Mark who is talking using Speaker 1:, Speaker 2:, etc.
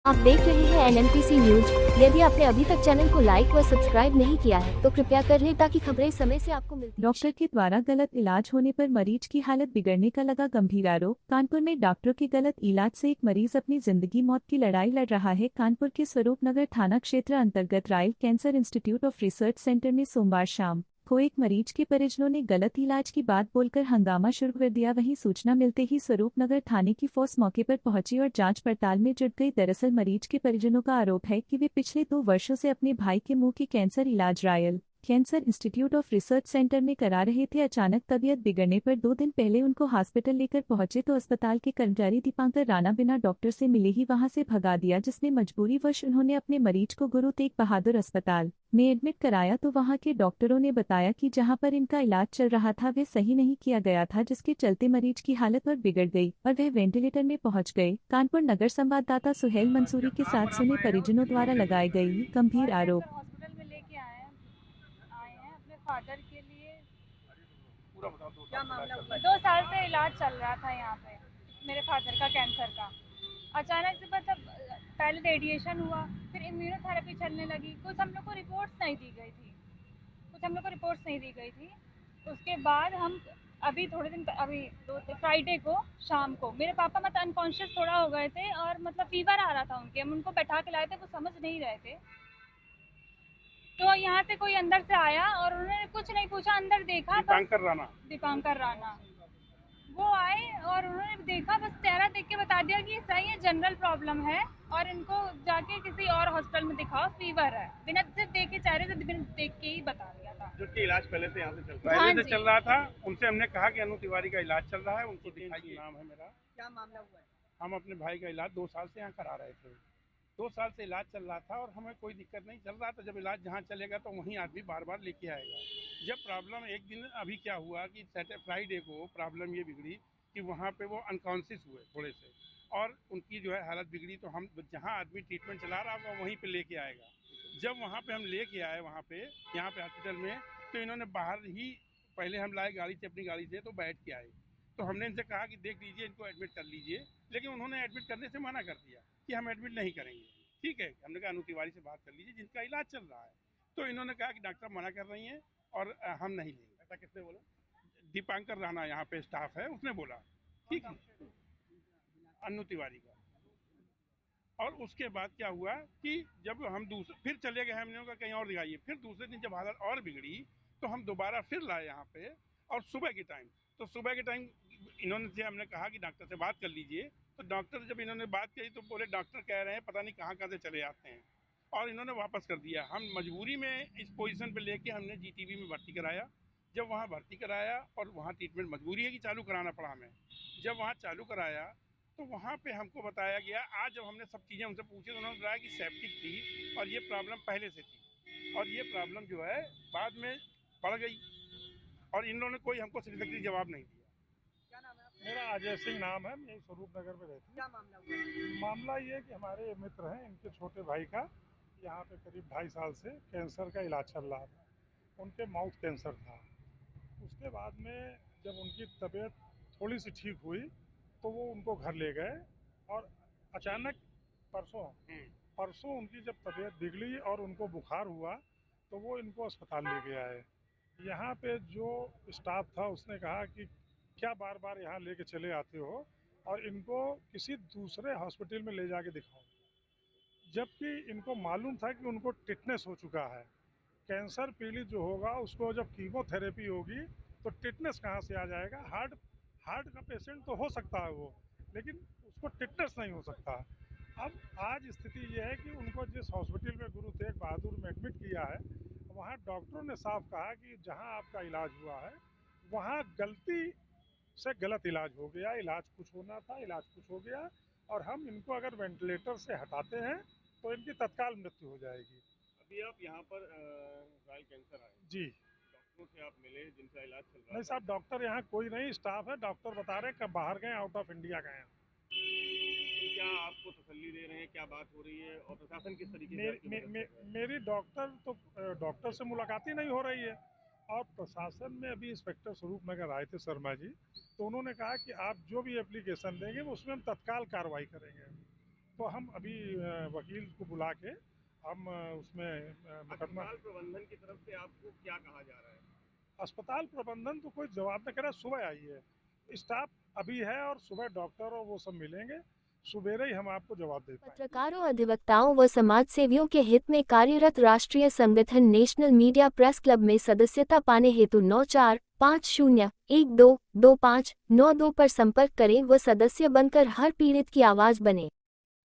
Speaker 1: आप देख रहे हैं एनएमटीसी न्यूज। यदि आपने अभी तक चैनल को लाइक व सब्सक्राइब नहीं किया है तो कृपया कर लें ताकि खबरें समय से आपको मिलती।
Speaker 2: डॉक्टर के द्वारा गलत इलाज होने पर मरीज की हालत बिगड़ने का लगा गंभीर आरोप। कानपुर में डॉक्टरों के गलत इलाज से एक मरीज अपनी जिंदगी मौत की लड़ाई लड़ रहा है। कानपुर के स्वरूप नगर थाना क्षेत्र अंतर्गत royal cancer institute of research centre में सोमवार शाम को एक मरीज के परिजनों ने गलत इलाज की बात बोलकर हंगामा शुरू कर दिया। वहीं सूचना मिलते ही स्वरूप नगर थाने की फोर्स मौके पर पहुंची और जांच पड़ताल में जुट गई। दरअसल मरीज के परिजनों का आरोप है कि वे पिछले 2 वर्षों से अपने भाई के मुंह के कैंसर इलाज royal cancer institute of research centre में करा रहे थे। अचानक तबीयत बिगड़ने पर 2 दिन पहले उनको हॉस्पिटल लेकर पहुंचे तो अस्पताल के कर्मचारी दीपांकर राणा बिना डॉक्टर से मिले ही वहां से भगा दिया, जिसमें मजबूरीवश उन्होंने अपने मरीज को गुरु तेग बहादुर अस्पताल में एडमिट कराया तो वहां के डॉक्टरों ने बताया कि जहां पर इनका इलाज चल रहा था वे सही नहीं किया गया था, जिसके चलते मरीज की हालत और बिगड़ गई और वह वेंटिलेटर में पहुंच गए। कानपुर नगर संवाददाता सुहेल मंसूरी के साथ सुने परिजनों द्वारा लगाए गए गंभीर आरोप।
Speaker 3: हॉस्पिटल में लेके आए हैं अपने फादर के लिए।
Speaker 4: पूरा बताओ,
Speaker 3: क्या मामला हुआ? 2 साल से इलाज चल रहा था यहाँ पे मेरे फादर का कैंसर का। अचानक से मतलब पहले रेडिएशन हुआ, फिर इम्यूनोथेरेपी चलने लगी। कुछ हम लोग को रिपोर्ट्स नहीं दी गई थी। उसके बाद हम अभी थोड़े दिन अभी फ्राइडे को शाम को मेरे पापा मतलब अनकॉन्शियस थोड़ा हो गए थे और मतलब फीवर आ रहा था उनके। हम उनको बैठा के लाए थे, वो समझ नहीं रहे थे। तो यहाँ से कोई अंदर से आया और उन्होंने कुछ नहीं पूछा, अंदर देखा। दीपांकर राणा वो आए और उन्होंने देखा, बस चेहरा देख के बता दिया कि सही है, जनरल प्रॉब्लम है और इनको जाके किसी और हॉस्पिटल में दिखाओ, फीवर है। बिना सिर्फ देख के चेहरे से बिना देख के ही बता दिया था।
Speaker 4: जो कि इलाज पहले से यहाँ से चल रहा था। उनसे हमने कहा कि अनु तिवारी का इलाज चल रहा है, उनको दिखाइए। नाम है मेरा।
Speaker 3: क्या मामला हुआ है?
Speaker 4: हम अपने भाई का इलाज 2 साल से यहाँ करा रहे थे। 2 साल से इलाज चल रहा था और हमें कोई दिक्कत नहीं चल रहा था। जब इलाज जहाँ चलेगा तो वहीं आदमी बार बार लेके आएगा। जब प्रॉब्लम एक दिन अभी क्या हुआ कि फ्राइडे को प्रॉब्लम ये बिगड़ी कि वहाँ पे वो अनकॉन्शियस हुए थोड़े से और उनकी जो है हालत बिगड़ी। तो हम जहाँ आदमी ट्रीटमेंट चला रहा होगा वहीं पे लेके आएगा। जब वहाँ पे हम लेके आए वहाँ पे यहाँ पे हॉस्पिटल में, तो इन्होंने बाहर ही पहले हम लाए गाड़ी से, अपनी गाड़ी से, तो बैठ के आए। तो हमने इनसे कहा कि देख लीजिए, इनको एडमिट कर लीजिए, लेकिन उन्होंने एडमिट करने से मना कर दिया कि हम एडमिट नहीं करेंगे। ठीक है, हमने कहा अनु तिवारी से बात कर लीजिए जिनका इलाज चल रहा है। तो इन्होंने कहा कि डॉक्टर मना कर रही हैं और हम नहीं लेंगे। ऐसा किसने बोला? दीपांकर राणा यहाँ पे स्टाफ है, उसने बोला। ठीक है, अनु तिवारी का। और उसके बाद क्या हुआ कि जब हम फिर चले गए, हमने कहा कहीं और दिखाइए। फिर दूसरे दिन जब हालत और बिगड़ी तो हम दोबारा फिर लाए यहाँ पे, और सुबह के टाइम। तो सुबह के टाइम इन्होंने हमने कहा कि डॉक्टर से बात कर लीजिए। तो डॉक्टर जब इन्होंने बात कही तो बोले डॉक्टर कह रहे हैं पता नहीं कहाँ कहाँ से चले आते हैं, और इन्होंने वापस कर दिया। हम मजबूरी में इस पोजीशन पे लेके हमने जीटीबी में भर्ती कराया। जब वहाँ भर्ती कराया और वहाँ ट्रीटमेंट मजबूरी है कि चालू कराना पड़ा हमें। जब वहाँ चालू कराया तो वहाँ पे हमको बताया गया, आज जब हमने सब चीज़ें उनसे पूछी तो उन्होंने बताया कि सेप्टिक थी और ये प्रॉब्लम पहले से थी, और ये प्रॉब्लम जो है बाद में बढ़ गई, और इन लोगों ने कोई हमको सेटिस्फैक्टरी जवाब नहीं दिया।
Speaker 3: क्या नाम है आपका?
Speaker 5: मेरा अजय सिंह नाम है, मैं स्वरूप नगर में रहती
Speaker 3: क्या मामला हुआ?
Speaker 5: हूँ। मामला ये कि हमारे मित्र हैं, इनके छोटे भाई का यहाँ पे करीब 2.5 साल से कैंसर का इलाज चल रहा था। उनके माउथ कैंसर था। उसके बाद में जब उनकी तबीयत थोड़ी सी ठीक हुई तो वो उनको घर ले गए, और अचानक परसों परसों उनकी जब तबीयत बिगड़ी और उनको बुखार हुआ तो वो इनको अस्पताल ले गया है। यहाँ पे जो स्टाफ था उसने कहा कि क्या बार बार यहाँ लेके चले आते हो और इनको किसी दूसरे हॉस्पिटल में ले जाके दिखाओ, जबकि इनको मालूम था कि उनको टिटनेस हो चुका है। कैंसर पीड़ित जो होगा उसको जब कीमोथेरेपी होगी तो टिटनेस कहाँ से आ जाएगा? हार्ट हार्ट का पेशेंट तो हो सकता है वो, लेकिन उसको टिटनेस नहीं हो सकता। अब आज स्थिति ये है कि उनको जिस हॉस्पिटल में गुरु तेग बहादुर में एडमिट किया है, वहाँ डॉक्टरों ने साफ कहा कि जहाँ आपका इलाज हुआ है वहाँ गलती से गलत इलाज हो गया, इलाज कुछ होना था, इलाज कुछ हो गया, और हम इनको अगर वेंटिलेटर से हटाते हैं तो इनकी तत्काल मृत्यु हो जाएगी।
Speaker 4: अभी आप यहाँ पर रॉयल कैंसर आए
Speaker 5: जी
Speaker 4: डॉक्टरों से आप मिले जिनका इलाज चल रहा
Speaker 5: नहीं साहब, डॉक्टर यहाँ कोई नहीं, स्टाफ है। डॉक्टर बता रहे हैं कब बाहर गए, आउट ऑफ इंडिया गए हैं।
Speaker 4: तो क्या आपको तसल्ली दे रहे हैं, क्या बात हो रही है, और प्रशासन किस तरीके से
Speaker 5: मेरी डॉक्टर से मुलाकात ही नहीं हो रही है। और प्रशासन में अभी इंस्पेक्टर स्वरूप नगर आए थे शर्मा जी, तो उन्होंने कहा कि आप जो भी एप्लीकेशन देंगे वो उसमें हम तत्काल कार्रवाई करेंगे। तो हम अभी वकील को बुला के हम उसमें मुकदमा।
Speaker 6: अस्पताल प्रबंधन की तरफ से आपको क्या कहा जा रहा है?
Speaker 5: अस्पताल प्रबंधन तो कोई जवाब नहीं कर रहा, सुबह आइए, स्टाफ अभी है और सुबह डॉक्टर और वो सब मिलेंगे, सुबेरे ही हम आपको जवाब दे पाएंगे।
Speaker 1: पत्रकारों, अधिवक्ताओं व समाज सेवियों के हित में कार्यरत राष्ट्रीय संगठन नेशनल मीडिया प्रेस क्लब में सदस्यता पाने हेतु 9450122592 पर संपर्क करें व सदस्य बनकर हर पीड़ित की आवाज बने।